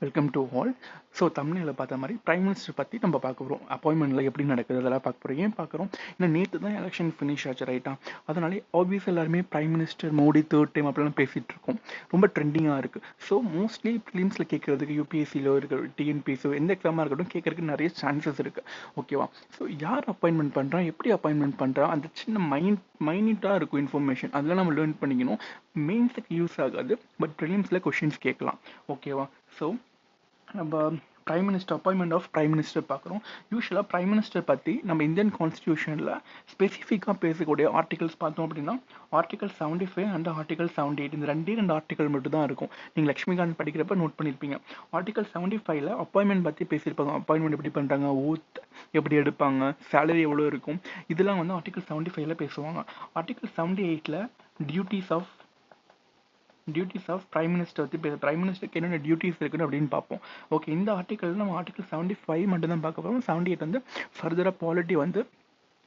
Welcome to all. So தமிழில் பார்த்த மாதிரி பிரைம் மினிஸ்டர் பற்றி நம்ம பார்க்க போகிறோம். அப்பாயின்மெண்ட்டில் எப்படி நடக்குது அதெல்லாம் பார்க்க போகிறோம். ஏன் பார்க்குறோம்? ஏன்னா நேற்று தான் எலெக்ஷன் ஃபினிஷ் ஆச்சு, ரைட்டா? அதனாலே ஆப்வியஸ் எல்லாருமே prime minister Modi third time அப்படிலாம் பேசிகிட்டு இருக்கோம். ரொம்ப ட்ரெண்டிங்காக இருக்குது. ஸோ மோஸ்ட்லி ஃபிலிம்ஸில் கேட்குறதுக்கு யூபிஎஸ்சியில் இருக்க டிஎன்பிஎஸ்சியோ எந்த எக்ஸாமாக இருக்கட்டும் கேட்கறதுக்கு நிறைய சான்சஸ் இருக்குது. ஓகேவா? ஸோ யார் அப்பாயின்மெண்ட் பண்ணுறான், எப்படி அப்பாயின்மெண்ட் பண்ணுறான், அந்த சின்ன மைனியூட்டாக இருக்கும் இன்ஃபர்மேஷன், அதெல்லாம் நம்ம லேர்ன் பண்ணிக்கணும். மெயின்ஸுக்கு யூஸ் ஆகாது, பட் ப்ரிலிம்ஸில் கொஷின்ஸ் கேட்கலாம். ஓகேவா? ஸோ நம்ம prime minister appointment of prime minister பார்க்குறோம். யூஸ்வலாக பிரைம் மினிஸ்டர் பற்றி நம்ம இந்தியன் கான்ஸ்டியூஷனில் ஸ்பெசிஃபிக்காக பேசக்கூடிய ஆர்டிகல்ஸ் பார்த்தோம் அப்படின்னா ஆர்டிகல் 75 அண்ட் ஆர்டிகல் 78, இந்த ரெண்டு ஆர்டிகல் மட்டும் தான் இருக்கும். நீங்கள் லக்ஷ்மிகாந்த் படிக்கிறப்ப நோட் பண்ணியிருப்பீங்க. ஆர்டிகல் 75ல் அப்பாயின்மெண்ட் பற்றி பேசியிருப்பாங்க. அப்பாயின்மெண்ட் எப்படி பண்ணுறாங்க, ஓத் எப்படி எடுப்பாங்க, சேலரி எவ்வளோ இருக்கும், இதெல்லாம் வந்து ஆர்டிகல் 75ல் பேசுவாங்க. ஆர்டிகல் 78ல் டியூட்டிஸ் ஆஃப் பிரைம் மினிஸ்டர் பற்றி பிரைம் மினிஸ்டருக்கு என்னென்ன டியூட்டிஸ் இருக்குன்னு அப்படின்னு பார்ப்போம். ஓகே, இந்த ஆர்டிக்கல் நம்ம ஆர்டிகல் 75 மட்டும் தான் பார்க்க போகிறோம். 78 வந்து ஃபர்தராக பாலிட்டி வந்து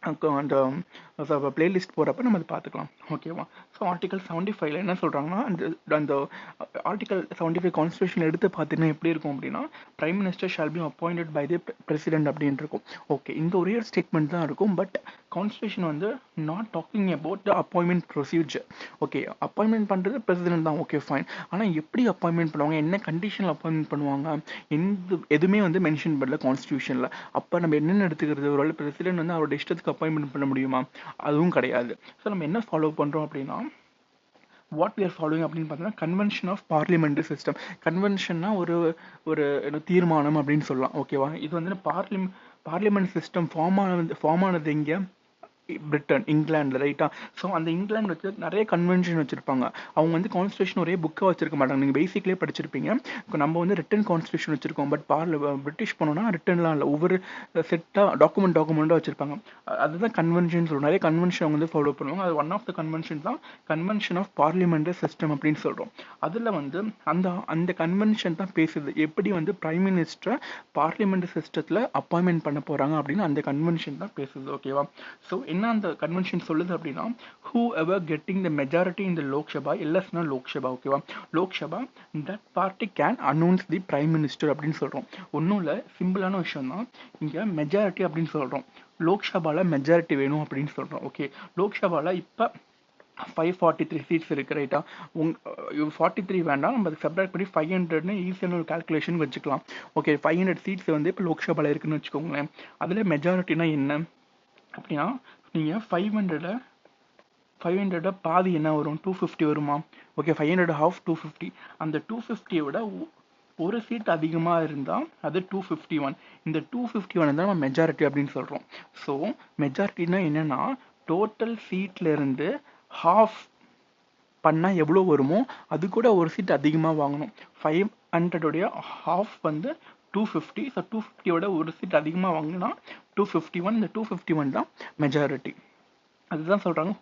அந்த பிளேலிஸ்ட் போகிறப்ப நம்ம அதை பார்த்துக்கலாம். ஓகேவா? ஸோ ஆர்டிகல் 75ல் என்ன சொல்கிறாங்கன்னா, அந்த ஆர்டிகல் 75 கான்ஸ்டியூஷன் எடுத்து பார்த்தீங்கன்னா எப்படி இருக்கும் அப்படின்னா, prime minister shall be appointed by the president அப்படின்னு இருக்கும். ஓகே, இந்த ஒரே ஸ்டேட்மெண்ட் தான் இருக்கும். பட் கான்ஸ்டியூஷன் வந்து not talking about the appointment procedure. Okay, appointment பண்ணுறது பிரசிடென்ட் தான், ஓகே ஃபைன். ஆனால் எப்படி அப்பாயின்மெண்ட் பண்ணுவாங்க, என்ன கண்டிஷனில் அப்பாயின்மெண்ட் பண்ணுவாங்க, எதுவுமே வந்து மென்ஷன் பண்ணல கான்ஸ்டியூஷனில். அப்போ நம்ம என்னென்ன எடுத்துக்கிறது? ஒரு பிரசிடென்ட் வந்து அவரோட இஷ்டத்துக்கு அப்பாயின்மெண்ட் பண்ண முடியுமா? அதுவும் கிடையாது. ஸோ நம்ம என்ன ஃபாலோ பண்ணுறோம் அப்படின்னா, வாட் வி ஆர் ஃபாலோயிங் அப்படின்னு பார்த்தீங்கன்னா கன்வென்ஷன் ஆஃப் பார்லிமெண்ட்ரி சிஸ்டம். கன்வென்ஷன்னா ஒரு தீர்மானம் அப்படின்னு சொல்லலாம். ஓகேவா? இது வந்து பார்லிமெண்ட் சிஸ்டம் ஃபார்ம் ஆனது எங்கே? பிரிட்டன், இங்கிலாண்டில், ரைட்டா? ஸோ அந்த இங்கிலாந்து வச்சு நிறைய கன்வென்ஷன் வச்சுருப்பாங்க. அவங்க வந்து கான்ஸ்டியூஷன் ஒரே புக்காக வச்சிருக்க மாட்டாங்க. நீங்கள் பேசிக்லேயே படிச்சிருப்பீங்க. இப்போ நம்ம வந்து ரிட்டன் கான்ஸ்டியூஷன் வச்சுருக்கோம். பட் பிரிட்டிஷ் போனோம்னா ரிட்டன்லாம் இல்லை, ஒவ்வொரு செட்டாக டாக்குமெண்ட்டாக வச்சுருப்பாங்க. அதுதான் கன்வென்ஷன் சொல்லுவோம். நிறைய கன்வென்ஷன் அவங்க வந்து ஃபாலோ பண்ணுவாங்க. அது ஒன் ஆஃப் த கன்வென்ஷன் தான் கன்வென்ஷன் ஆஃப் பார்லிமெண்ட்ரி சிஸ்டம் அப்படின்னு சொல்கிறோம். அதில் வந்து அந்த கன்வென்ஷன் தான் பேசுது எப்படி வந்து பிரைம் மினிஸ்டரை பார்லிமெண்ட் சிஸ்டத்தில் அப்பாயின்மெண்ட் பண்ண போகிறாங்க அப்படின்னு அந்த கன்வென்ஷன் தான் பேசுது. ஓகேவா? ஸோ என்ன அந்த கன்வென்ஷன் சொல்லுது அப்படின்னா, whoever getting the majority in the Lok Sabha, எல்எஸ்னா லோக்சபா, ஓகேவா? Lok Sabha that party can announce the prime minister அப்படின்னு சொல்கிறோம். ஒன்றும் இல்லை, சிம்பிளான விஷயம் தான். இங்கே மெஜாரிட்டி அப்படின்னு சொல்கிறோம். லோக்சபாவில் மெஜாரிட்டி வேணும் அப்படின்னு சொல்கிறோம். ஓகே, லோக்சபாவில் இப்போ 543 சீட்ஸ் இருக்கு, ரைட்டா? 43 வேண்டாம், நம்ம செப்பரேட் பண்ணி 500ன்னு ஈஸியான ஒரு கால்குலேஷன் வச்சுக்கலாம். ஓகே, 500 சீட்ஸ் வந்து இப்போ லோக்சபாவில் இருக்குன்னு வச்சுக்கோங்களேன். அதில் மெஜாரிட்டினா என்ன அப்படின்னா, நீங்கள் 500 பாதி என்ன வரும்? 250 வருமா? Okay, 500 half 250. அந்த 250 விட ஒரு சீட் அதிகமாக இருந்தால் அது 251. இந்த 251 தான் நம்ம மெஜாரிட்டி அப்படின்னு சொல்கிறோம். ஸோ மெஜாரிட்டினா என்னென்னா, டோட்டல் சீட்லேருந்து ஹாஃப் பண்ணால் எவ்வளோ வருமோ அது கூட ஒரு சீட் அதிகமாக வாங்கணும். 500 ஹாஃப் வந்து 250. ஸோ 250யோட ஒரு சீட் அதிகமாக வாங்கினா 251. இந்த 251 தான் மெஜாரிட்டி. அதுதான் சொல்கிறாங்க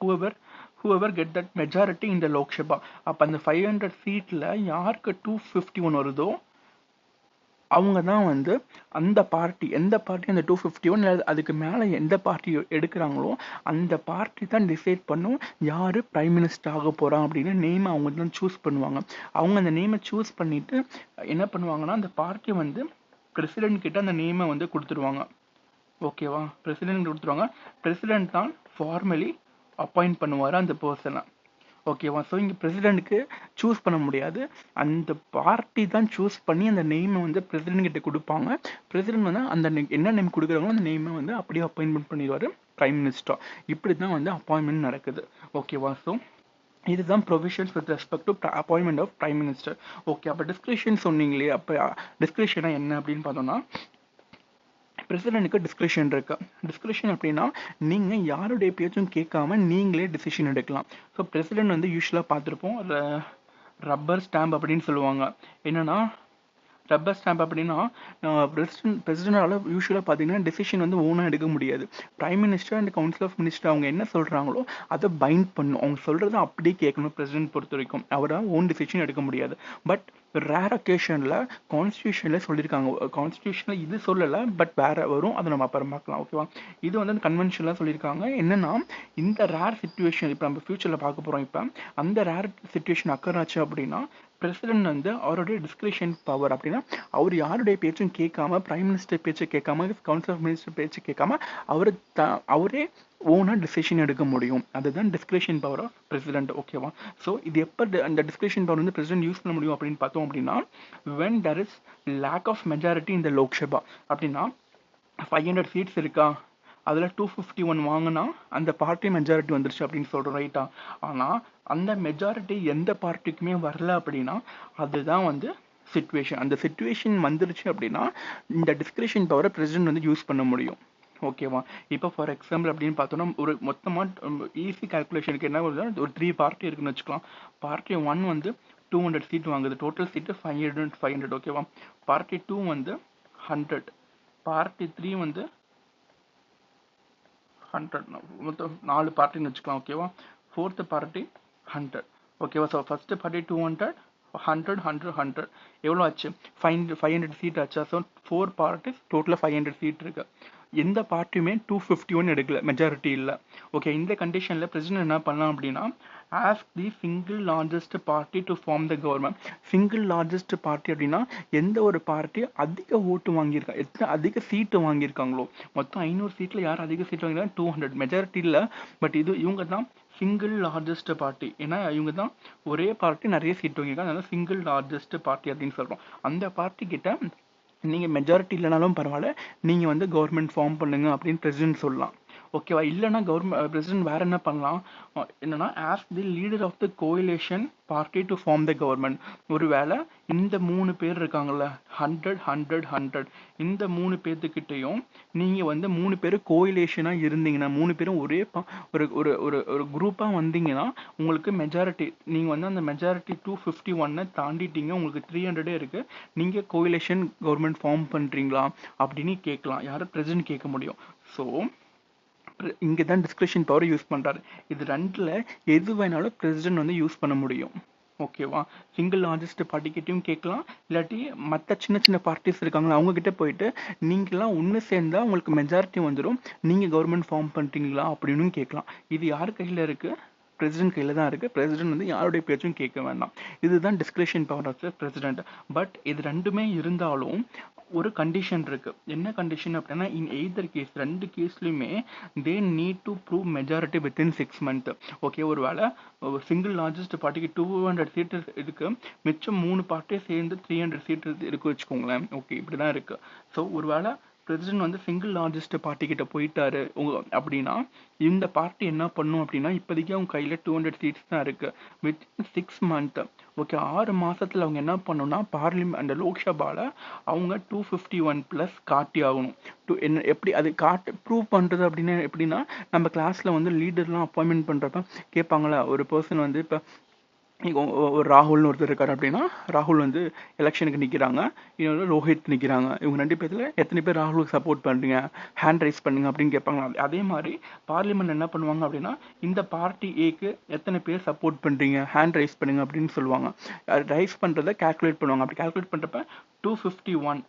whoever get that majority in the Lok Sabha. அப்போ அந்த 500 சீட்டில் யாருக்கு 251 வருதோ அவங்க தான் வந்து அந்த பார்ட்டி, எந்த பார்ட்டி அந்த 251 அதுக்கு மேலே எந்த பார்ட்டி எடுக்கிறாங்களோ அந்த பார்ட்டி தான் டிசைட் பண்ணும் யார் பிரைம் மினிஸ்டர் ஆக போகிறான் அப்படின்னு நேமை அவங்க தான் சூஸ் பண்ணுவாங்க. அவங்க அந்த நேமை சூஸ் பண்ணிவிட்டு என்ன பண்ணுவாங்கன்னா, அந்த பார்ட்டி வந்து பிரசிடென்ட் கிட்ட அந்த நேமை வந்து கொடுத்துருவாங்க. ஓகேவா? பிரசிடென்ட் கொடுத்துருவாங்க. பிரசிடென்ட் தான் ஃபார்மலி அப்பாயிண்ட் பண்ணுவார் அந்த பர்சனை. ஓகேவா? ஸோ இங்கே பிரசிடென்ட்டுக்கு சூஸ் பண்ண முடியாது, அந்த பார்ட்டி தான் சூஸ் பண்ணி அந்த நேமை வந்து பிரசிடென்ட் கிட்ட கொடுப்பாங்க. பிரசிடென்ட் வந்து அந்த என்ன நேம் கொடுக்குறாங்களோ அந்த நேமை வந்து அப்படியே அப்பாயின்மெண்ட் பண்ணிடுவார் பிரைம் மினிஸ்டர். இப்படி தான் வந்து அப்பாயின்மெண்ட் நடக்குது. ஓகேவா? ஸோ இதுதான் provisions with respect to appointment of prime minister. Okay, அப்போ டிஸ்கிரிப்ஷன் சொன்னீங்களே, அப்போ டிஸ்கிரிப்ஷனாக என்ன அப்படின்னு பார்த்தோம்னா, பிரசிடென்ட்டுக்கு டிஸ்கிரிப்ஷன் இருக்கு. டிஸ்கிரிப்ஷன் அப்படின்னா நீங்கள் யாருடைய பேச்சும் கேட்காம நீங்களே டிசிஷன் எடுக்கலாம். ஸோ பிரசிடென்ட் வந்து யூஸ்வலாக பார்த்துருப்போம், ரப்பர் ஸ்டாம்ப் அப்படின்னு சொல்லுவாங்க. என்னன்னா ரப்பர் ஸ்டாம்ப் அப்படின்னா பிரசிடென்டால் யூஸ்வலாக பார்த்தீங்கன்னா டெசிஷன் வந்து ஓனாக எடுக்க முடியாது. Prime minister and council of minister அவங்க என்ன சொல்கிறாங்களோ அதை பைண்ட் பண்ணும். அவங்க சொல்கிறத அப்படியே கேட்கணும். பிரசிடென்ட் பொறுத்த வரைக்கும் அவரால் ஓன் டெசிஷன் எடுக்க முடியாது. பட் ரேர் அக்கேஷனில் கான்ஸ்டியூஷனில் சொல்லியிருக்காங்க. கான்ஸ்டியூஷனில் இது சொல்லலை, பட் வேற வரும், அதை நம்ம அப்புறம் பார்க்கலாம். ஓகேவா? இது வந்து கன்வென்ஷனில் சொல்லியிருக்காங்க. என்னன்னா, இந்த ரேர் சுச்சுவேஷன் இப்போ நம்ம ஃபியூச்சரில் பார்க்க போகிறோம். இப்போ அந்த ரேர் சுச்சுவேஷன் அக்கர் ஆச்சு அப்படின்னா பிரசிடென்ட் வந்து அவருடைய டிஸ்கிரிஷன் பவர் அப்படின்னா அவர் யாருடைய பேச்சும் கேட்காம, பிரைம் மினிஸ்டர் பேச்சு கேட்காம, கவுன்சில் ஆஃப் மினிஸ்டர் பேச்சு கேட்காம அவரே ஓனாக டிசிஷன் எடுக்க முடியும். அதுதான் டிஸ்கிரிஷன் பவர் ஆஃப் பிரசிடென்ட். ஓகேவா? ஸோ இது எப்போ அந்த டிஸ்கிரிஷன் பவர் வந்து பிரசிடென்ட் யூஸ் பண்ண முடியும் அப்படின்னு பார்த்தோம் அப்படின்னா, when there is lack of majority in the Lok Sabha. அப்படின்னா 500 சீட்ஸ் இருக்கா, அதில் 251 வாங்கினா அந்த பார்ட்டி மெஜாரிட்டி வந்துருச்சு அப்படின்னு சொல்கிறோம், ரைட்டா? ஆனால் அந்த மெஜாரிட்டி எந்த பார்ட்டிக்குமே வரல அப்படின்னா அதுதான் வந்து சிச்சுவேஷன். அந்த சிச்சுவேஷன் வந்துருச்சு அப்படின்னா இந்த டிஸ்கிரிஷன் பவரை பிரசிடென்ட் வந்து யூஸ் பண்ண முடியும். ஓகேவா? இப்போ ஃபார் எக்ஸாம்பிள் அப்படின்னு பார்த்தோம்னா ஒரு மொத்தமாக ஈஸி கால்குலேஷனுக்கு என்ன வருது, ஒரு 3 பார்ட்டி இருக்குன்னு வச்சுக்கலாம். பார்ட்டி 1 வந்து 200 சீட் வாங்குது, டோட்டல் சீட்டு 500. ஓகேவா? பார்ட்டி 2 வந்து 100, பார்ட்டி 3 வந்து 100. மொத்தம் 4 பார்ட்டின்னு வச்சுக்கலாம். ஓகேவா? Fourth party 100. ஓகேவா? ஸோ ஃபர்ஸ்ட் பார்ட்டி 200, 100, 100, 100 எவ்வளோ ஆச்சு? 500 சீட் ஆச்சா? ஸோ 4 பார்ட்டிஸ் டோட்டலாக 500 சீட் இருக்கு. எந்த பார்ட்டியுமே 251 எடுக்கல, மெஜாரிட்டி இல்லை. ஓகே, இந்த கண்டிஷனில் பிரசிடென்ட் என்ன பண்ணலாம் அப்படின்னா, as the single largest party to form the government. Single largest party அப்படின்னா எந்த ஒரு பார்ட்டி அதிக ஓட்டு வாங்கியிருக்கா, எத்தனை அதிக சீட்டு வாங்கியிருக்காங்களோ, மொத்தம் 500 சீட்டில் யார் அதிக சீட் வாங்கியிருக்காங்க? 200. மெஜாரிட்டி இல்லை, பட் இவங்க தான் சிங்கிள் லார்ஜஸ்ட் பார்ட்டி. ஏன்னா இவங்க தான் ஒரே பார்ட்டி நிறைய சீட் வாங்கியிருக்காங்க, அதனால சிங்கிள் லார்ஜஸ்ட் பார்ட்டி அப்படின்னு சொல்கிறோம். அந்த பார்ட்டி கிட்ட நீங்கள் மெஜாரிட்டி இல்லைனாலும் பரவாயில்ல, நீங்கள் வந்து கவர்மெண்ட் ஃபார்ம் பண்ணுங்க அப்படின்னு பிரசிடென்ட் சொல்லலாம். ஓகேவா? இல்லைனா பிரசிடென்ட் வேற என்ன பண்ணலாம், என்னன்னா as the leader of the coalition party to form the government. ஒருவேளை இந்த 3 பேர் இருக்காங்கல்ல, 100, 100, 100, இந்த 3 பேர்த்துக்கிட்டையும் நீங்கள் வந்து 3 பேர் கோயிலேஷனாக இருந்தீங்கன்னா, 3 பேரும் ஒரே ஒரு ஒரு ஒரு ஒரு குரூப்பாக வந்தீங்கன்னா உங்களுக்கு மெஜாரிட்டி, நீங்கள் வந்து அந்த மெஜாரிட்டி 251 தாண்டிட்டீங்க, உங்களுக்கு 300 இருக்கு, நீங்கள் கோயிலேஷன் கவர்மெண்ட் ஃபார்ம் பண்ணுறீங்களா அப்படின்னு கேட்கலாம். யாரும் பிரசிடென்ட் கேட்க முடியும். ஸோ இங்கே தான் டிஸ்கிரிஷன் பவர் யூஸ் பண்ணுறாரு. இது ரெண்டில் எது வேணாலும் பிரசிடென்ட் வந்து யூஸ் பண்ண முடியும். ஓகேவா? சிங்கிள் லார்ஜஸ்ட் பார்ட்டிக்கிட்டையும் கேட்கலாம், இல்லாட்டி மற்ற சின்ன சின்ன பார்ட்டிஸ் இருக்காங்களா அவங்கக்கிட்ட போயிட்டு நீங்களாம் ஒன்று சேர்ந்தா உங்களுக்கு மெஜாரிட்டி வந்துடும், நீங்கள் கவர்மெண்ட் ஃபார்ம் பண்ணிட்டீங்களா அப்படின்னு கேட்கலாம். இது யார் கையில் இருக்குது? பிரசிடென்ட் கையில் தான் இருக்குது. பிரசிடென்ட் வந்து யாருடைய பேச்சும் கேட்க வேண்டாம். இதுதான் discretion power of the president. But இது ரெண்டுமே இருந்தாலும் ஒரு கண்டிஷன் இருக்கு. என்ன கண்டிஷன் அப்படின்னா, இன் எய்தர் கேஸ், ரெண்டு கேஸ்லையுமே they need to prove majority within 6 months. Okay, ஒரு வேளை சிங்கிள் லார்ஜஸ்ட் பார்ட்டிக்கு 200 சீட் இருக்கு, மிச்சம் 3 பார்ட்டியை சேர்ந்து 300 சீட் இருக்கு வச்சுக்கோங்களேன். ஓகே, இப்படி தான் இருக்கு. ஸோ ஒரு வேளை பிரசிடென்ட் வந்து சிங்கிள் லார்ஜஸ்ட் பார்ட்டி கிட்ட போயிட்டாரு அப்படின்னா இந்த பார்ட்டி என்ன பண்ணும் அப்படின்னா, இப்போதைக்கு அவங்க கையில் 200 சீட்ஸ் தான் இருக்கு. வித் 6 months, ஓகே, 6 மாசத்துல அவங்க என்ன பண்ணணும்னா பார்லிமெண்ட் அந்த லோக்சபால அவங்க 251 ப்ளஸ் காட்டி ஆகணும். என்ன எப்படி அது ப்ரூவ் பண்ணுறது அப்படின்னு எப்படின்னா, நம்ம கிளாஸில் வந்து லீடர்லாம் அப்பாயின்மெண்ட் பண்ணுறப்ப கேட்பாங்களா, ஒரு பர்சன் வந்து இப்போ ஒரு ராகுல்னு ஒருத்தர் இருக்காரு அப்படின்னா, ராகுல் வந்து எலெக்ஷனுக்கு நிற்கிறாங்க, இன்னொரு ரோஹித் நிற்கிறாங்க, இவங்க 2 பேர்த்தில் எத்தனை பேர் ராகுலுக்கு சப்போர்ட் பண்ணுறீங்க, ஹேண்ட் ரைஸ் பண்ணுங்க அப்படின்னு கேட்பாங்க. அதே மாதிரி பார்லிமெண்ட் என்ன பண்ணுவாங்க அப்படின்னா, இந்த பார்ட்டி ஏக்கு எத்தனை பேர் சப்போர்ட் பண்ணுறீங்க, ஹேண்ட் ரைஸ் பண்ணுங்க அப்படின்னு சொல்லுவாங்க. ரைஸ் பண்ணுறதை கால்குலேட் பண்ணுவாங்க. அப்படி கால்குலேட் பண்ணுறப்ப 251,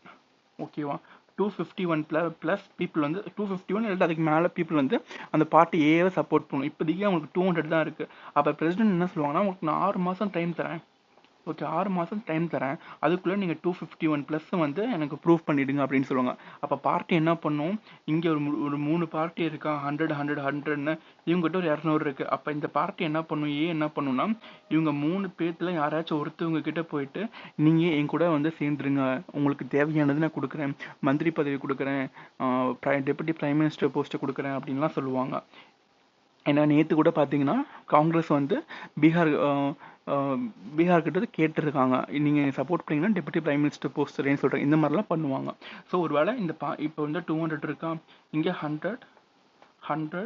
ஓகேவா, 251 ப்ளஸ் பீப்புள் வந்து 251 இல்லை அதுக்கு மேலே பீப்புள் வந்து அந்த பார்ட்டி ஏவை சப்போர்ட் பண்ணணும். இப்போதைக்கு அவங்களுக்கு 200 தான் இருக்குது. அப்போ பிரசிடென்ட் என்ன சொல்லுவாங்கன்னா, உங்களுக்கு நான் 6 மாதம் டைம் தரேன், ஓகே, 6 மாதம் டைம் தரேன், அதுக்குள்ளே நீங்கள் 251 ப்ளஸ் வந்து எனக்கு ப்ரூவ் பண்ணிவிடுங்க அப்படின்னு சொல்லுவாங்க. அப்போ பார்ட்டி என்ன பண்ணும், இங்கே ஒரு 3 பார்ட்டி இருக்கா, 100, 100, 100ன்னு, இவங்ககிட்ட ஒரு 200 இருக்குது. அப்போ இந்த பார்ட்டி என்ன பண்ணும், என்ன பண்ணுன்னா, இவங்க 3 பேர்த்தில் யாராச்சும் ஒருத்தவங்க கிட்ட போயிட்டு, நீங்கள் என் கூட வந்து சேர்ந்துருங்க, உங்களுக்கு தேவையானது நான் கொடுக்குறேன், மந்திரி பதவி கொடுக்குறேன், டெபுட்டி பிரைம் மினிஸ்டர் போஸ்ட்டை கொடுக்குறேன் அப்படின்லாம் சொல்லுவாங்க. ஏன்னா நேற்று கூட பார்த்தீங்கன்னா காங்கிரஸ் வந்து பீகார் கிட்ட கேட்டிருக்காங்க, நீங்கள் சப்போர்ட் பண்ணீங்கன்னா டெபுட்டி பிரைம் மினிஸ்டர் போஸ்ட் தரேன்னு சொல்கிறேன். இந்த மாதிரிலாம் பண்ணுவாங்க. ஸோ ஒரு வேளை இப்போ வந்து 200 இருக்கா, இங்கே 100, 100,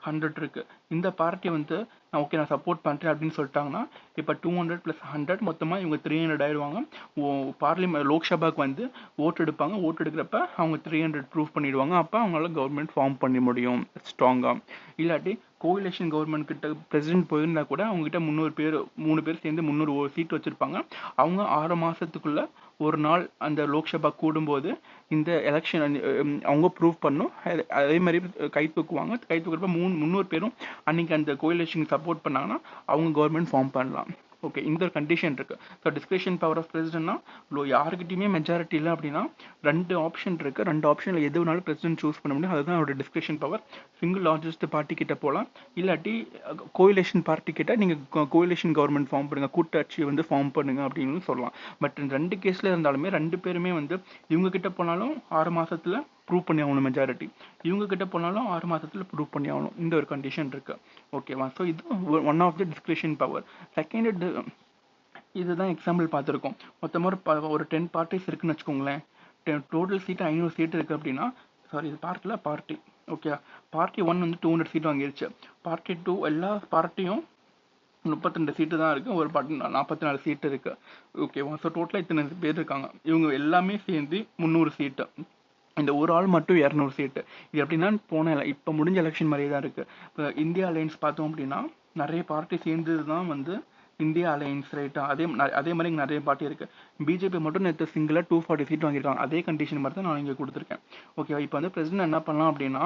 100 இருக்கு. இந்த பார்ட்டி வந்து ஓகே நான் சப்போர்ட் பண்ணுறேன் அப்படின்னு சொல்லிட்டாங்கன்னா இப்போ 200 + 100 மொத்தமாக இவங்க 300 ஆயிடுவாங்க. பார்லிமெண்ட் லோக்சபாக்கு வந்து ஓட்டு எடுப்பாங்க. ஓட்டு எடுக்கிறப்ப அவங்க 300 ப்ரூவ் பண்ணிடுவாங்க. அப்போ அவங்களால கவர்மெண்ட் ஃபார்ம் பண்ண முடியும் ஸ்ட்ராங்காக. இல்லாட்டி கோயிலேஷன் கவர்மெண்ட் கிட்ட பிரசிடென்ட் போயிருந்தா கூட அவங்ககிட்ட 3 பேர் சேர்ந்து 300 சீட் வச்சிருப்பாங்க. அவங்க 6 மாசத்துக்குள்ள ஒரு நாள் அந்த லோக்சபா கூடும்போது இந்த எலெக்ஷன் அவங்க ப்ரூவ் பண்ணும். அதே மாதிரி கை தூக்குவாங்க. கை தூக்குறப்ப 300 பேரும் அன்னைக்கு அந்த கோயிலேஷன் சப்போர்ட் பண்ணாங்கன்னா அவங்க கவர்மெண்ட் ஃபார்ம் பண்ணலாம். ஓகே, இந்த ஒரு கண்டிஷன் இருக்கு. ஸோ டிஸ்கிரிஷன் பவர் ஆஃப் பிரசிடென்ட்னா யாருக்கிட்டையுமே மெஜாரிட்டி இல்லை அப்படின்னா 2 ஆப்ஷன் இருக்கு. 2 ஆப்ஷனில் எது வேணாலும் பிரசிடென்ட் சூஸ் பண்ண முடியும். அதுதான் அவரோட discretion power. Single largest party கிட்ட போகலாம். இல்லாட்டி கோயிலேஷன் பார்ட்டி கிட்ட நீங்கள் கோயிலேஷன் கவர்மெண்ட் ஃபார்ம் பண்ணுங்க, கூட்டாட்சி வந்து ஃபார்ம் பண்ணுங்க அப்படின்னு சொல்லலாம். பட் இந்த 2 கேஸில் இருந்தாலுமே 2 பேருமே வந்து இவங்க கிட்ட போனாலும் 6 மாசத்துல ப்ரூவ் பண்ணி ஆகணும் மெஜாரிட்டி. இவங்க கிட்ட போனாலும் 6 மாசத்துல ப்ரூவ் பண்ணி ஆகணும். இந்த ஒரு கண்டிஷன் இருக்கு. ஓகேவா? ஸோ இது one of the discretion power. Second இதுதான் எக்ஸாம்பிள் பார்த்துருக்கோம். மொத்தமாக ஒரு 10 பார்ட்டிஸ் இருக்குன்னு வச்சுக்கோங்களேன். டோட்டல் சீட்டு 500 சீட்டு இருக்குது அப்படின்னா, சாரி இது பார்ட்டி. ஓகே, பார்ட்டி 1 வந்து 200 சீட் வாங்கிருச்சு. பார்ட்டி 2 எல்லா பார்ட்டியும் 32 சீட்டு தான் இருக்குது. ஒரு பார்ட்டி 44 சீட்டு இருக்குது. ஓகேவா? ஸோ டோட்டலாக இத்தனை பேர் இருக்காங்க. இவங்க எல்லாமே சேர்ந்து 300 சீட்டு. இந்த ஒரு ஆள் மட்டும் 200 சீட்டு. இது எப்படின்னா இப்போ முடிஞ்ச எலெக்ஷன் மாதிரியே தான் இருக்குது. இப்போ இந்தியா அலையன்ஸ் பார்த்தோம் அப்படின்னா நிறைய பார்ட்டி சேர்ந்தது தான் வந்து இந்தியா அலையன்ஸ், ரைட்டா? அதே மாதிரி இங்கே நிறைய பார்ட்டி இருக்குது. பிஜேபி மட்டும் நேற்று சிங்கிளாக 240 சீட் வாங்கியிருக்காங்க. அதே கண்டிஷன் மாதிரி தான் நான் இங்கே கொடுத்துருக்கேன். ஓகேவா? இப்போ வந்து பிரசிடென்ட் என்ன பண்ணலாம் அப்படின்னா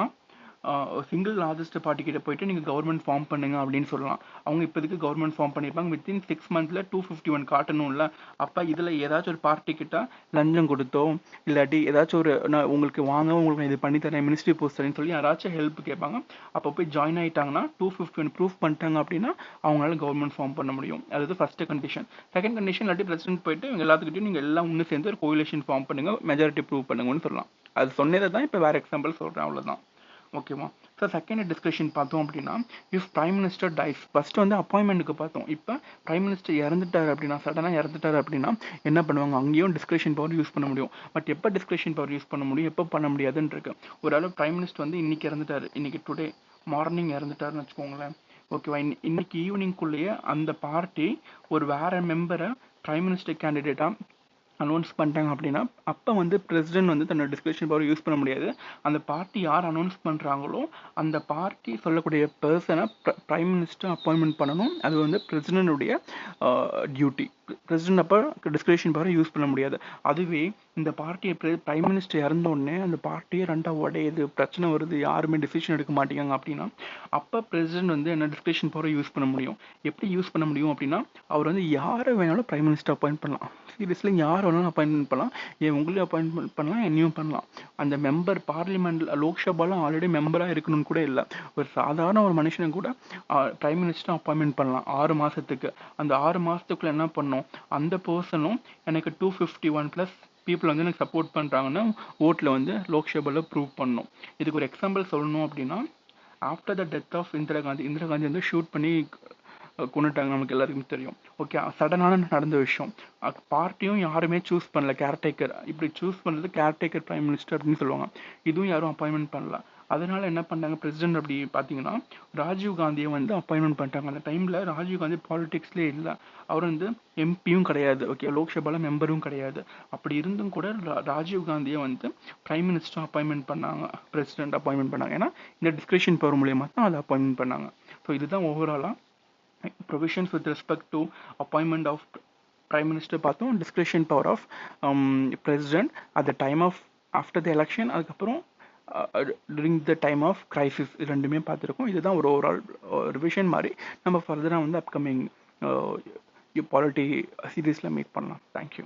சிங்கிள் லார்ஜஸ்ட் பார்ட்டி கிட்ட போயிட்டு நீங்கள் கவர்மெண்ட் ஃபார்ம் பண்ணுங்க அப்படின்னு சொல்லலாம். அவங்க இப்போதைக்கு கவர்மெண்ட் ஃபார்ம் பண்ணியிருப்பாங்க. Within 6 months 251 காட்டணும்ல. அப்போ இதில் ஏதாச்சும் ஒரு பார்ட்டி கிட்ட லஞ்சம் கொடுத்தோ இல்லாட்டி ஏதாச்சும் ஒரு உங்களுக்கு உங்களுக்கு இது பண்ணி தரேன், மினிஸ்ட்ரி போஸ்ட் தரேன்னு சொல்லி யாராச்சும் ஹெல்ப் கேட்பாங்க. அப்போ போய் ஜாயின் ஆகிட்டாங்கன்னா 251 ப்ரூஃப் பண்ணிட்டாங்க அப்படின்னா அவங்களால கவர்மெண்ட் ஃபார்ம் பண்ண முடியும். அது ஃபர்ஸ்ட் கண்டிஷன். செகண்ட் கண்டிஷன் இல்லாட்டி பிரசிடென்ட் போயிட்டு இவங்க எல்லாத்துக்கிட்டையும் நீங்கள் எல்லாம் ஒன்று சேர்ந்து ஒரு கோயிலேஷன் ஃபார்ம் பண்ணுங்க, மெஜாரிட்டி ப்ரூவ் பண்ணுங்கன்னு சொல்லலாம். அது சொன்னதை தான் இப்போ வேறு எக்ஸாம்பிள் சொல்கிறேன், அவ்வளோதான். ஓகேவா? ஸோ செகண்ட் டிஸ்கஷன் பார்த்தோம் அப்படின்னா if prime minister dies. First வந்து அப்பாயின்மெண்ட்டுக்கு பார்த்தோம். இப்போ பிரைம் மினிஸ்டர் இறந்துட்டார் அப்படின்னா, சடனாக இறந்துட்டார் அப்படின்னா என்ன பண்ணுவாங்க? அங்கேயும் டிஸ்கிரிஷன் பவர் யூஸ் பண்ண முடியும். பட் எப்போ டிஸ்கிரிஷன் பவர் யூஸ் பண்ண முடியும், எப்போ பண்ண முடியாதுன்னு இருக்கு. ஒரு ஆள் பிரைம் மினிஸ்டர் வந்து இன்னைக்கு இறந்துட்டாரு, இன்னைக்கு டுடே மார்னிங் இறந்துட்டாருன்னு வச்சுக்கோங்களேன். ஓகேவா? இன்னைக்கு ஈவினிங்குள்ளேயே அந்த பார்ட்டி ஒரு வேற மெம்பரை பிரைம் மினிஸ்டர் கேண்டிடேட்டாக அனௌன்ஸ் பண்ணிட்டாங்க அப்படின்னா அப்போ வந்து பிரசிடென்ட் வந்து தன்னோட டிஸ்கிரிஷன் பவர் யூஸ் பண்ண முடியாது. அந்த பார்ட்டி யார் அனௌன்ஸ் பண்ணுறாங்களோ அந்த பார்ட்டி சொல்லக்கூடிய பர்சனை பிரைம் மினிஸ்டர் அப்பாயின்மெண்ட் பண்ணணும். அது வந்து பிரசிடென்டுடைய டியூட்டி. பிரசிடென்ட் அப்போ டிஸ்கிரிஷன் பவர் யூஸ் பண்ண முடியாது. அதுவே இந்த பார்ட்டியை பிரைம் மினிஸ்டர் இறந்த உடனே அந்த பார்ட்டியை ரெண்டாக உடையுது, பிரச்சனை வருது, யாருமே டிசிஷன் எடுக்க மாட்டேங்காங்க அப்படின்னா அப்போ பிரசிடென்ட் வந்து என்ன டிஸ்கிரிஷன் பவரை யூஸ் பண்ண முடியும். எப்படி யூஸ் பண்ண முடியும் அப்படின்னா அவர் வந்து யாரை வேணாலும் பிரைம் மினிஸ்டர் அப்பாயிண்ட் பண்ணலாம். சீரியஸ்லி யார் வேணாலும் அப்பாயின்மெண்ட் பண்ணலாம். உங்களையும் அப்பாயின்மெண்ட் பண்ணலாம், என்னையும் பண்ணலாம். அந்த மெம்பர் பார்லிமெண்ட் லோக்சபாலாம் ஆல்ரெடி மெம்பராக இருக்கணும்னு கூட இல்லை. ஒரு சாதாரண ஒரு மனுஷனை கூட பிரைம் மினிஸ்டர் அப்பாயின்மெண்ட் பண்ணலாம் 6 மாதத்துக்கு. அந்த 6 மாதத்துக்குள்ள என்ன பண்ணணும்? அந்த பர்சனும் எனக்கு 251+ பீப்புள் வந்து எனக்கு சப்போர்ட் பண்ணுறாங்கன்னா ஓட்டில் வந்து லோக்சபாவில் ப்ரூவ் பண்ணணும். இதுக்கு ஒரு எக்ஸாம்பிள் சொல்லணும் அப்படின்னா after the death of Indira Gandhi வந்து ஷூட் பண்ணி கொண்டுட்டாங்க, நமக்கு எல்லாருக்குமே தெரியும். ஓகே, சடனான நடந்த விஷயம். பார்ட்டியும் யாருமே சூஸ் பண்ணல, கேர்டேக்கர். இப்படி சூஸ் பண்ணுறது கேர்டேக்கர் பிரைம் மினிஸ்டர் அப்படின்னு சொல்லுவாங்க. இதுவும் யாரும் அப்பாயின்மெண்ட் பண்ணல. அதனால என்ன பண்ணாங்க பிரசிடென்ட் அப்படி பார்த்தீங்கன்னா ராஜீவ் காந்தியை வந்து அப்பாயின்மெண்ட் பண்ணிட்டாங்க. அந்த டைமில் ராஜீவ் காந்தி பாலிடிக்ஸ்லேயே இல்லை. அவர் வந்து எம்பியும் கிடையாது, ஓகே, லோக்சபாவில் மெம்பரும் கிடையாது. அப்படி இருந்தும் கூட ராஜீவ் காந்தியை வந்து பிரைம் மினிஸ்டர் அப்பாயின்மெண்ட் பண்ணாங்க, பிரசிடென்ட் அப்பாயின்மெண்ட் பண்ணாங்க. ஏன்னா இந்த டிஸ்கிரிஷன் பவர் மூலியமாக தான் அதை அப்பாயின்மெண்ட் பண்ணாங்க. ஸோ இதுதான் ஓவராலாக provisions with respect to appointment of prime minister பார்த்தோம். discretion power of president at the time of after the election, அதுக்கப்புறம் during the time of crisis, ரெண்டுமே பார்த்துருக்கோம். இதுதான் ஒரு ஓவரால் ரிவிஷன் மாதிரி. நம்ம ஃபர்தராக வந்து அப்கமிங் பாலிட்டி சீரீஸில் மீட் பண்ணலாம். தேங்க்யூ.